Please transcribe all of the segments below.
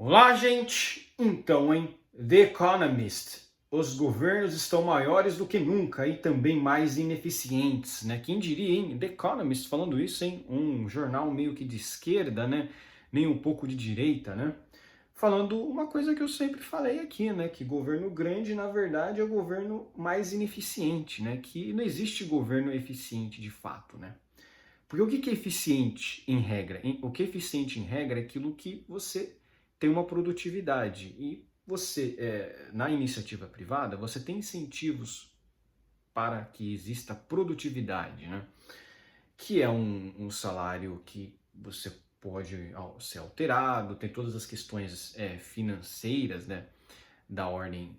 Olá, gente! Então, hein? The Economist. Os governos estão maiores do que nunca e também mais ineficientes, né? Quem diria, hein? The Economist falando isso, hein? Um jornal meio que de esquerda, né? Nem um pouco de direita, né? Falando uma coisa que eu sempre falei aqui, né? Que governo grande, na verdade, é o governo mais ineficiente, né? Que não existe governo eficiente de fato, né? Porque o que é eficiente em regra? O que é eficiente em regra é aquilo que você tem uma produtividade. E você, na iniciativa privada, você tem incentivos para que exista produtividade, né? Que é um salário que você pode ser alterado, tem todas as questões financeiras, né? Da ordem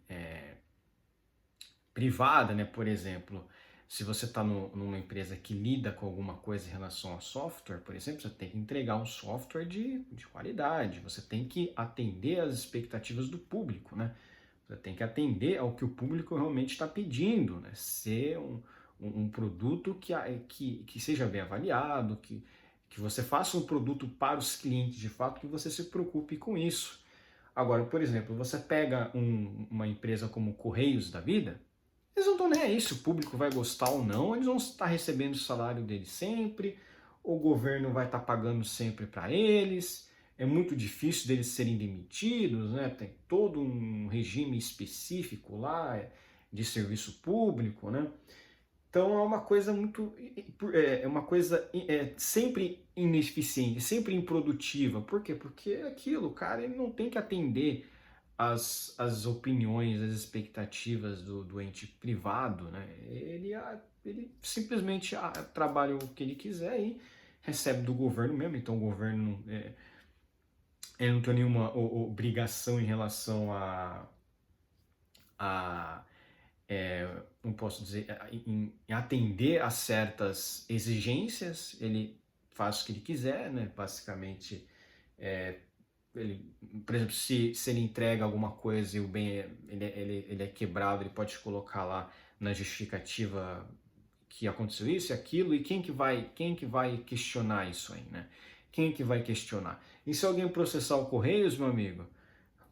privada, né? Por exemplo, se você está numa empresa que lida com alguma coisa em relação a software, por exemplo, você tem que entregar um software de qualidade, você tem que atender às expectativas do público, né? Você tem que atender ao que o público realmente está pedindo, né? Ser um produto que seja bem avaliado, que você faça um produto para os clientes de fato, que você se preocupe com isso. Agora, por exemplo, você pega uma empresa como Correios da Vida, eles não estão nem aí se o público vai gostar ou não, eles vão estar recebendo o salário deles sempre, o governo vai estar pagando sempre para eles, é muito difícil deles serem demitidos, né? Tem todo um regime específico lá de serviço público, né? Então é uma coisa muito, é uma coisa sempre ineficiente, sempre improdutiva. Por quê? Porque aquilo, cara, ele não tem que atender as opiniões, as expectativas do ente privado, né? Ele simplesmente trabalha o que ele quiser e recebe do governo mesmo, então o governo ele não tem nenhuma obrigação em relação a não posso dizer, em atender a certas exigências, ele faz o que ele quiser, né? Basicamente, é, ele, por exemplo, se ele entrega alguma coisa e o bem ele é quebrado, ele pode colocar lá na justificativa que aconteceu isso e aquilo, e quem que vai questionar isso aí, né? Quem que vai questionar? E se alguém processar o Correios, meu amigo,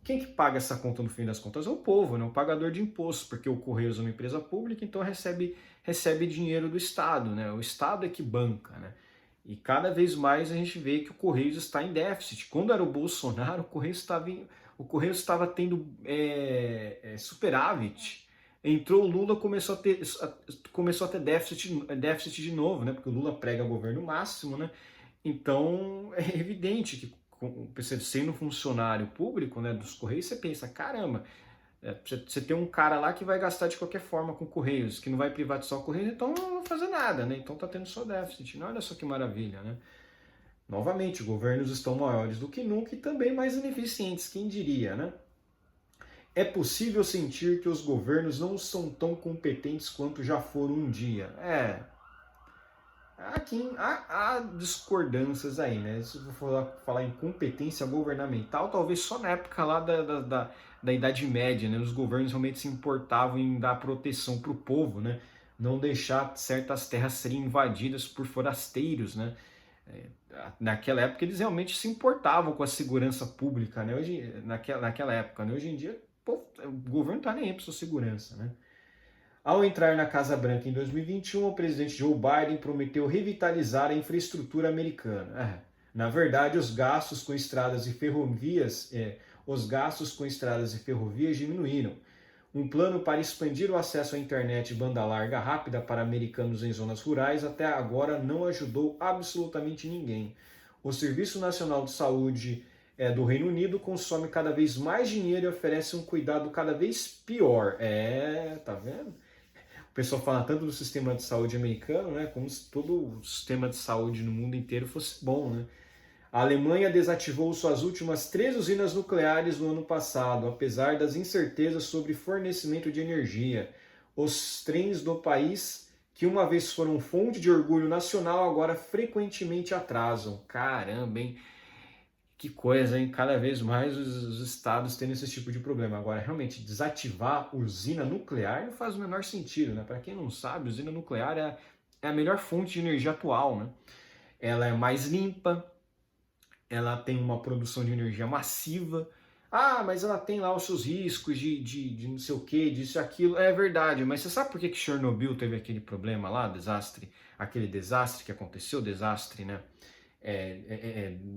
quem que paga essa conta no fim das contas? É o povo, né? O pagador de impostos, porque o Correios é uma empresa pública, então recebe dinheiro do Estado, né? O Estado é que banca, né? E cada vez mais a gente vê que o Correios está em déficit. Quando era o Bolsonaro, o Correios estava tendo superávit. Entrou o Lula, começou a ter déficit de novo, né? Porque o Lula prega governo máximo, né? Então é evidente que você sendo funcionário público, né, dos Correios, você pensa, caramba, você tem um cara lá que vai gastar de qualquer forma com Correios, que não vai privatizar o Correios, então não vai fazer nada, né? Então tá tendo só déficit. Não, olha só que maravilha, né? Novamente, governos estão maiores do que nunca e também mais ineficientes, quem diria, né? É possível sentir que os governos não são tão competentes quanto já foram um dia. Há discordâncias aí, né? Se eu for falar em competência governamental, talvez só na época lá da Idade Média, né? Os governos realmente se importavam em dar proteção para o povo, né? Não deixar certas terras serem invadidas por forasteiros, né? Naquela época eles realmente se importavam com a segurança pública, né? Naquela época, né? Hoje em dia, pô, o governo não tá nem aí para sua segurança, né? Ao entrar na Casa Branca em 2021, o presidente Joe Biden prometeu revitalizar a infraestrutura americana. Na verdade, os gastos com estradas e ferrovias diminuíram. Um plano para expandir o acesso à internet banda larga rápida para americanos em zonas rurais até agora não ajudou absolutamente ninguém. O Serviço Nacional de Saúde do Reino Unido consome cada vez mais dinheiro e oferece um cuidado cada vez pior. Tá vendo? O pessoal fala tanto do sistema de saúde americano, né, como se todo o sistema de saúde no mundo inteiro fosse bom, né? A Alemanha desativou suas últimas 3 usinas nucleares no ano passado, apesar das incertezas sobre fornecimento de energia. Os trens do país, que uma vez foram fonte de orgulho nacional, agora frequentemente atrasam. Caramba, hein? Que coisa, hein? Cada vez mais os estados tendo esse tipo de problema. Agora, realmente, desativar usina nuclear não faz o menor sentido, né? Para quem não sabe, usina nuclear é a melhor fonte de energia atual, né? Ela é mais limpa, ela tem uma produção de energia massiva, Ah, mas ela tem lá os seus riscos de não sei o que, disso e aquilo. É verdade, mas você sabe por que que Chernobyl teve aquele problema lá, desastre, aquele desastre que aconteceu, desastre, né?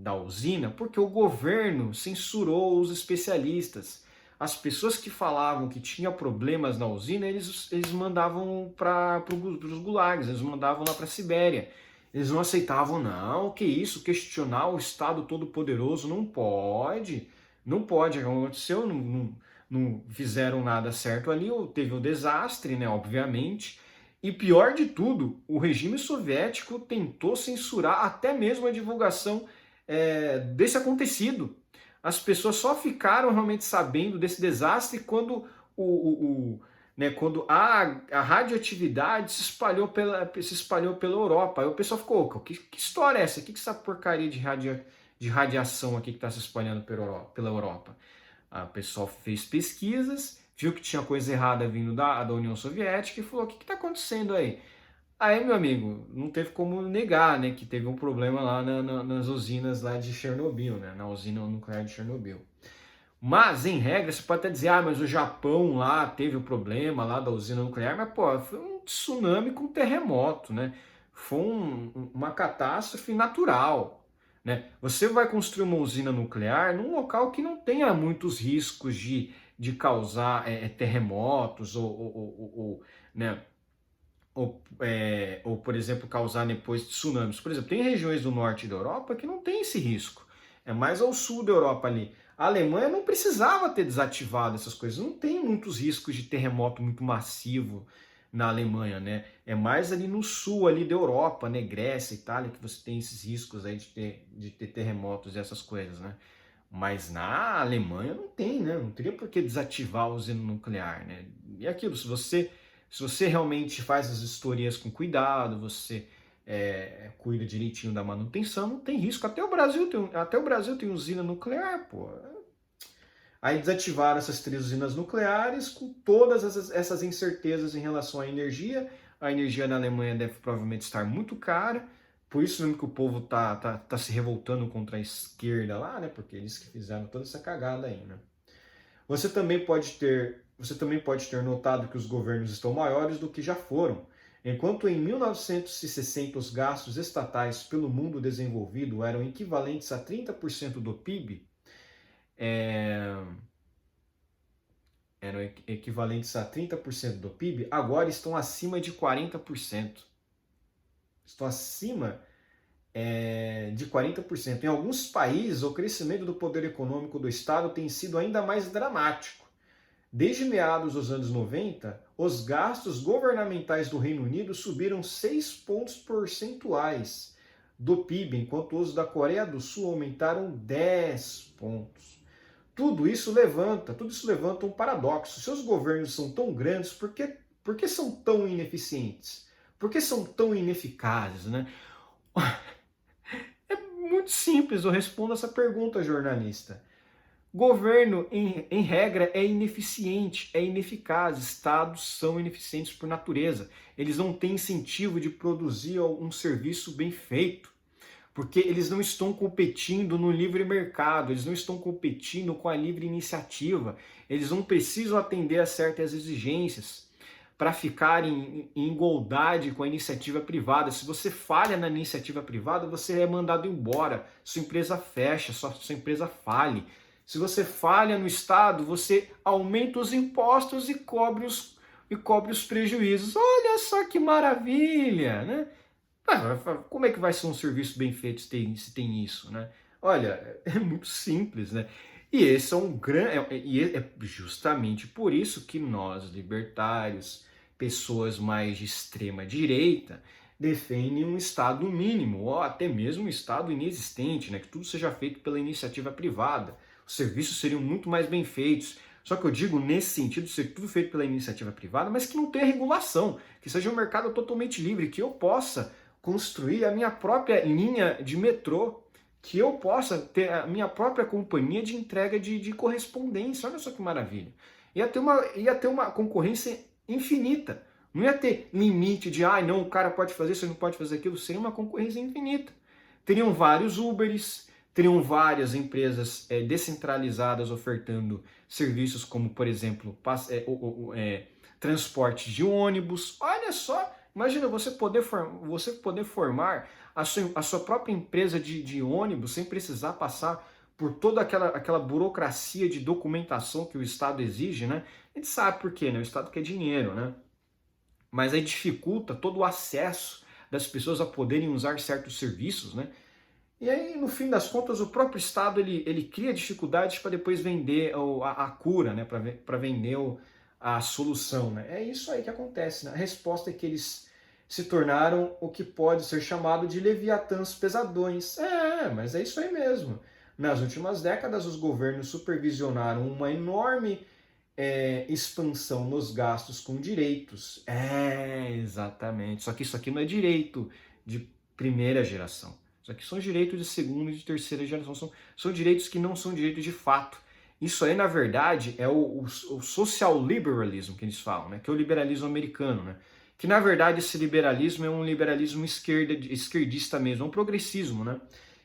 Da usina, porque o governo censurou os especialistas. As pessoas que falavam que tinha problemas na usina, eles mandavam para os gulags, eles mandavam lá para a Sibéria. Eles não aceitavam, não, que isso, questionar o Estado Todo-Poderoso, não pode, não pode, aconteceu, não fizeram nada certo ali, teve o desastre, né, obviamente, e pior de tudo, o regime soviético tentou censurar até mesmo a divulgação desse acontecido. As pessoas só ficaram realmente sabendo desse desastre quando quando a radioatividade se espalhou pela Europa. Aí o pessoal ficou, que história é essa? Que essa porcaria de radiação aqui que está se espalhando pela Europa? O pessoal fez pesquisas, viu que tinha coisa errada vindo da União Soviética e falou, o que está acontecendo aí? Aí, meu amigo, não teve como negar, né, que teve um problema lá nas usinas lá de Chernobyl, né, na usina nuclear de Chernobyl. Mas, em regra, você pode até dizer, mas o Japão lá teve o problema lá da usina nuclear, mas, pô, foi um tsunami com terremoto, né? Foi uma catástrofe natural, né? Você vai construir uma usina nuclear num local que não tenha muitos riscos de causar terremotos né? Ou, por exemplo, causar depois tsunamis. Por exemplo, tem regiões do norte da Europa que não tem esse risco. É mais ao sul da Europa ali. A Alemanha não precisava ter desativado essas coisas. Não tem muitos riscos de terremoto muito massivo na Alemanha, né? É mais ali no sul ali da Europa, né? Grécia, Itália, que você tem esses riscos aí de ter terremotos e essas coisas, né? Mas na Alemanha não tem, né? Não teria por que desativar a usina nuclear, né? E aquilo, se você realmente faz as historias com cuidado, você cuida direitinho da manutenção, não tem risco. Até o Brasil tem usina nuclear, pô. Aí desativaram essas 3 usinas nucleares com todas essas incertezas em relação à energia. A energia na Alemanha deve provavelmente estar muito cara, por isso mesmo que o povo tá se revoltando contra a esquerda lá, né? Porque eles que fizeram toda essa cagada aí, né? Você também pode ter notado que os governos estão maiores do que já foram. Enquanto em 1960 os gastos estatais pelo mundo desenvolvido eram equivalentes a 30% do PIB, agora estão acima de 40%. Estão acima de 40%. Em alguns países, o crescimento do poder econômico do Estado tem sido ainda mais dramático. Desde meados dos anos 90, os gastos governamentais do Reino Unido subiram 6 pontos percentuais do PIB, enquanto os da Coreia do Sul aumentaram 10 pontos. Tudo isso levanta um paradoxo. Se os governos são tão grandes, por que são tão ineficientes? Por que são tão ineficazes, né? É muito simples, eu respondo essa pergunta, jornalista. Governo, em regra, é ineficiente, é ineficaz. Estados são ineficientes por natureza. Eles não têm incentivo de produzir um serviço bem feito, porque eles não estão competindo no livre mercado, eles não estão competindo com a livre iniciativa, eles não precisam atender a certas exigências para ficar em igualdade com a iniciativa privada. Se você falha na iniciativa privada, você é mandado embora, sua empresa fecha, sua empresa fale. Se você falha no Estado, você aumenta os impostos e cobre os prejuízos. Olha só que maravilha, né? Como é que vai ser um serviço bem feito se tem isso, né? Olha, é muito simples, né? E esse é um grande, e é justamente por isso que nós, libertários, pessoas mais de extrema direita, defendem um Estado mínimo, ou até mesmo um Estado inexistente, né? Que tudo seja feito pela iniciativa privada. Os serviços seriam muito mais bem feitos. Só que eu digo nesse sentido, ser tudo feito pela iniciativa privada, mas que não tenha regulação, que seja um mercado totalmente livre, que eu possa construir a minha própria linha de metrô, que eu possa ter a minha própria companhia de entrega de correspondência. Olha só que maravilha. Ia ter uma concorrência infinita. Não ia ter limite de, não, o cara pode fazer isso, ele não pode fazer aquilo. Seria uma concorrência infinita. Teriam vários Ubers, teriam várias empresas descentralizadas ofertando serviços como, por exemplo, transporte de ônibus. Olha só, imagina você poder formar a sua própria empresa de ônibus sem precisar passar por toda aquela burocracia de documentação que o Estado exige, né? A gente sabe por quê, né? O Estado quer dinheiro, né? Mas aí dificulta todo o acesso das pessoas a poderem usar certos serviços, né? E aí, no fim das contas, o próprio Estado ele cria dificuldades para depois vender a cura, né? Para vender a solução, né? É isso aí que acontece, né? A resposta é que eles se tornaram o que pode ser chamado de leviatãs pesadões. Mas é isso aí mesmo. Nas últimas décadas, os governos supervisionaram uma enorme expansão nos gastos com direitos. Exatamente. Só que isso aqui não é direito de primeira geração. Isso aqui são direitos de segunda e de terceira geração. São direitos que não são direitos de fato. Isso aí, na verdade, é o social liberalismo que eles falam, né? Que é o liberalismo americano, né? Que, na verdade, esse liberalismo é um liberalismo esquerdista mesmo, é um progressismo, né?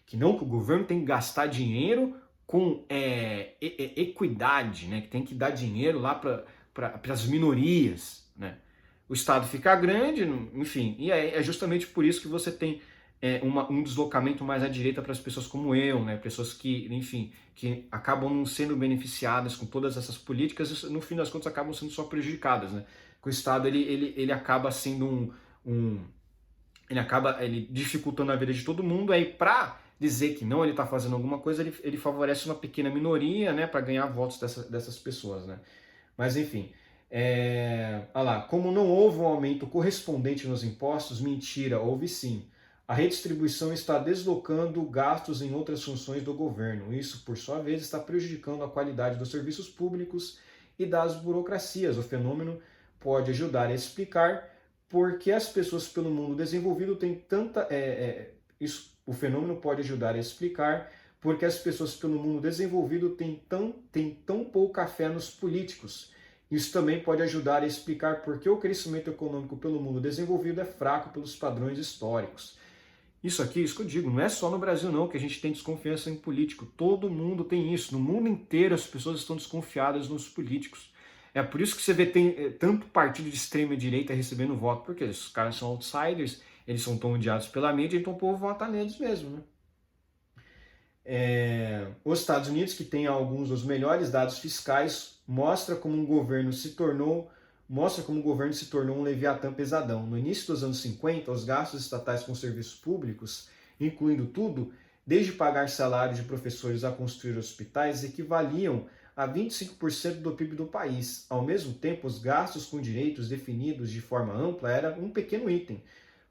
Que não que o governo tem que gastar dinheiro com equidade, né? Que tem que dar dinheiro lá para as minorias, né? O Estado fica grande, enfim, e é justamente por isso que você tem um deslocamento mais à direita para as pessoas como eu, né? Pessoas que, enfim, que acabam não sendo beneficiadas com todas essas políticas e no fim das contas acabam sendo só prejudicadas, né? Que o Estado ele acaba sendo ele dificultando a vida de todo mundo, aí para dizer que não, ele está fazendo alguma coisa, ele favorece uma pequena minoria, né, para ganhar votos dessas pessoas, né? Mas enfim, olha lá, como não houve um aumento correspondente nos impostos, mentira, houve sim. A redistribuição está deslocando gastos em outras funções do governo. Isso, por sua vez, está prejudicando a qualidade dos serviços públicos e das burocracias. O fenômeno pode ajudar a explicar por que as pessoas pelo mundo desenvolvido têm tanta. O fenômeno pode ajudar a explicar porque as pessoas pelo mundo desenvolvido têm tão pouca fé nos políticos. Isso também pode ajudar a explicar por que o crescimento econômico pelo mundo desenvolvido é fraco pelos padrões históricos. Isso aqui, isso que eu digo, não é só no Brasil não que a gente tem desconfiança em político. Todo mundo tem isso. No mundo inteiro as pessoas estão desconfiadas nos políticos. É por isso que você vê tem tanto partido de extrema direita recebendo voto, porque os caras são outsiders, eles são tão odiados pela mídia, então o povo vota neles mesmo, né? Os Estados Unidos, que tem alguns dos melhores dados fiscais, mostra como o governo se tornou um leviatã pesadão. No início dos anos 50, os gastos estatais com serviços públicos, incluindo tudo, desde pagar salários de professores a construir hospitais, equivaliam a 25% do PIB do país. Ao mesmo tempo, os gastos com direitos definidos de forma ampla era um pequeno item,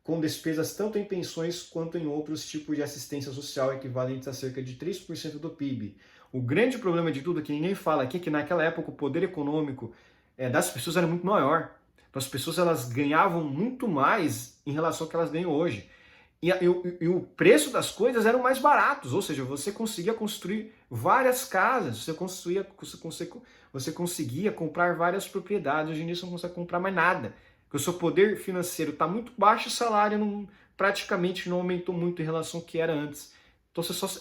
com despesas tanto em pensões quanto em outros tipos de assistência social equivalentes a cerca de 3% do PIB. O grande problema de tudo, que ninguém fala aqui, é que naquela época o poder econômico das pessoas era muito maior. Então as pessoas elas ganhavam muito mais em relação ao que elas ganham hoje. E o preço das coisas eram mais baratos, ou seja, você conseguia construir várias casas, você conseguia comprar várias propriedades. Hoje em dia você não consegue comprar mais nada, porque o seu poder financeiro está muito baixo e o salário praticamente não aumentou muito em relação ao que era antes.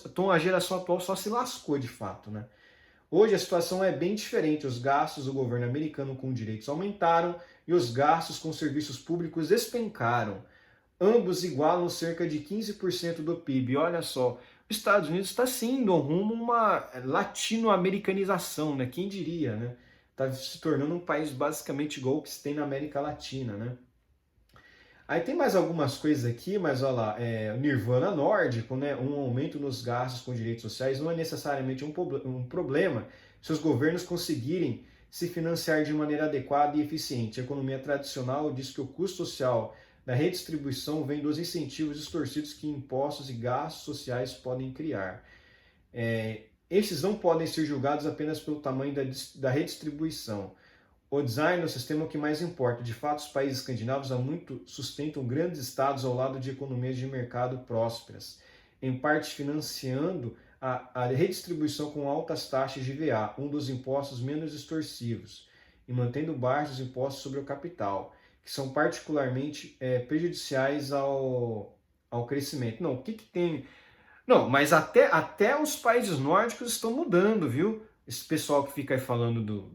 Então a geração atual só se lascou de fato, né? Hoje a situação é bem diferente. Os gastos do governo americano com direitos aumentaram e os gastos com serviços públicos despencaram. Ambos igualam cerca de 15% do PIB. Olha só, os Estados Unidos está sim indo rumo a uma latino-americanização, né? Quem diria, né? Está se tornando um país basicamente igual o que se tem na América Latina, né? Aí tem mais algumas coisas aqui, mas olha lá, o Nirvana nórdico, né? Um aumento nos gastos com direitos sociais não é necessariamente um problema se os governos conseguirem se financiar de maneira adequada e eficiente. A economia tradicional diz que o custo social da redistribuição vem dos incentivos distorcidos que impostos e gastos sociais podem criar. Estes não podem ser julgados apenas pelo tamanho da redistribuição. O design é o sistema que mais importa. De fato, os países escandinavos há muito sustentam grandes estados ao lado de economias de mercado prósperas, em parte financiando a redistribuição com altas taxas de IVA, um dos impostos menos extorsivos, e mantendo baixos impostos sobre o capital, que são particularmente prejudiciais ao crescimento. Não, o que tem Não, mas até os países nórdicos estão mudando, viu? Esse pessoal que fica aí falando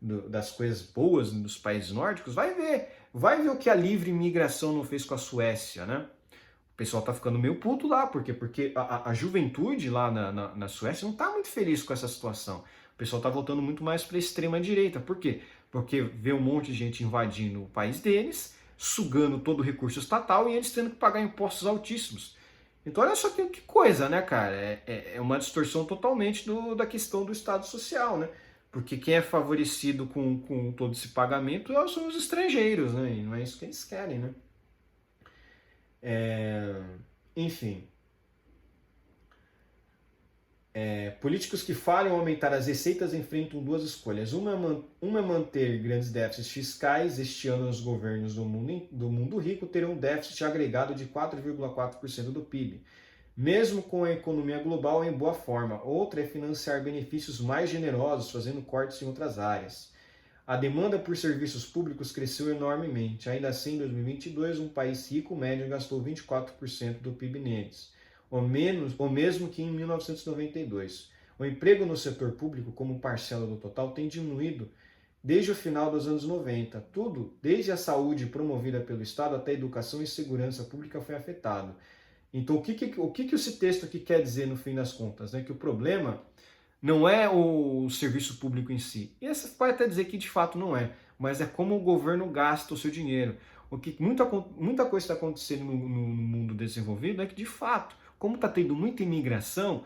das coisas boas dos países nórdicos, vai ver o que a livre imigração não fez com a Suécia, né? O pessoal tá ficando meio puto lá, por quê? Porque a juventude lá na Suécia não tá muito feliz com essa situação. O pessoal tá voltando muito mais para a extrema direita. Por quê? Porque vê um monte de gente invadindo o país deles, sugando todo o recurso estatal e eles tendo que pagar impostos altíssimos. Então olha só que coisa, né, cara? É uma distorção totalmente da questão do Estado Social, né? Porque quem é favorecido com todo esse pagamento são os estrangeiros, né? E não é isso que eles querem, né? Enfim, políticos que falham aumentar as receitas enfrentam duas escolhas. Uma é manter grandes déficits fiscais. Este ano, os governos do mundo rico terão um déficit agregado de 4,4% do PIB, mesmo com a economia global em boa forma. Outra é financiar benefícios mais generosos, fazendo cortes em outras áreas. A demanda por serviços públicos cresceu enormemente. Ainda assim, em 2022, um país rico médio gastou 24% do PIB neles, ou mesmo que em 1992. O emprego no setor público, como parcela do total, tem diminuído desde o final dos anos 90. Tudo, desde a saúde promovida pelo Estado até a educação e segurança pública, foi afetado. Então, o que esse texto aqui quer dizer no fim das contas? Né? Que o problema não é o serviço público em si. E você pode até dizer que de fato não é, mas é como o governo gasta o seu dinheiro. O que muita coisa está acontecendo no mundo desenvolvido é que, de fato, como está tendo muita imigração,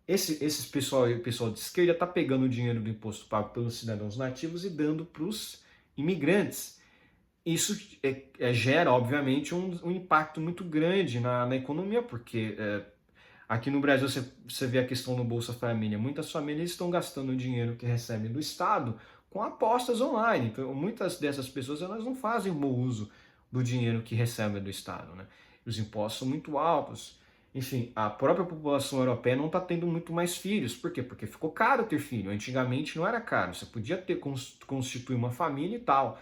esse pessoal de esquerda está pegando o dinheiro do imposto pago pelos cidadãos nativos e dando para os imigrantes. Isso gera, obviamente, um impacto muito grande na economia, porque aqui no Brasil você vê a questão do Bolsa Família. Muitas famílias estão gastando o dinheiro que recebem do Estado com apostas online. Então, muitas dessas pessoas elas não fazem bom uso do dinheiro que recebem do Estado. Né? Os impostos são muito altos. Enfim, a própria população europeia não está tendo muito mais filhos. Por quê? Porque ficou caro ter filho. Antigamente não era caro. Você podia constituir uma família e tal.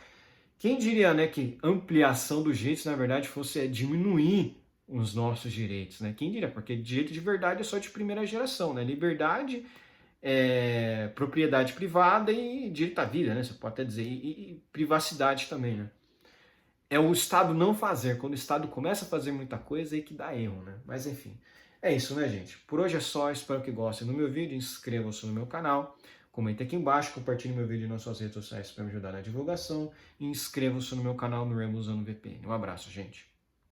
Quem diria, né, que ampliação dos direitos, na verdade, fosse diminuir os nossos direitos, né? Quem diria? Porque direito de verdade é só de primeira geração, né? Liberdade, propriedade privada e direito à vida, né? Você pode até dizer, e privacidade também, né? É o Estado não fazer. Quando o Estado começa a fazer muita coisa, é aí que dá erro, né? Mas enfim, é isso, né, gente? Por hoje é só, espero que gostem do meu vídeo, inscrevam-se no meu canal, comentem aqui embaixo, compartilhem meu vídeo nas suas redes sociais para me ajudar na divulgação e inscrevam-se no meu canal no Remo usando VPN. Um abraço, gente!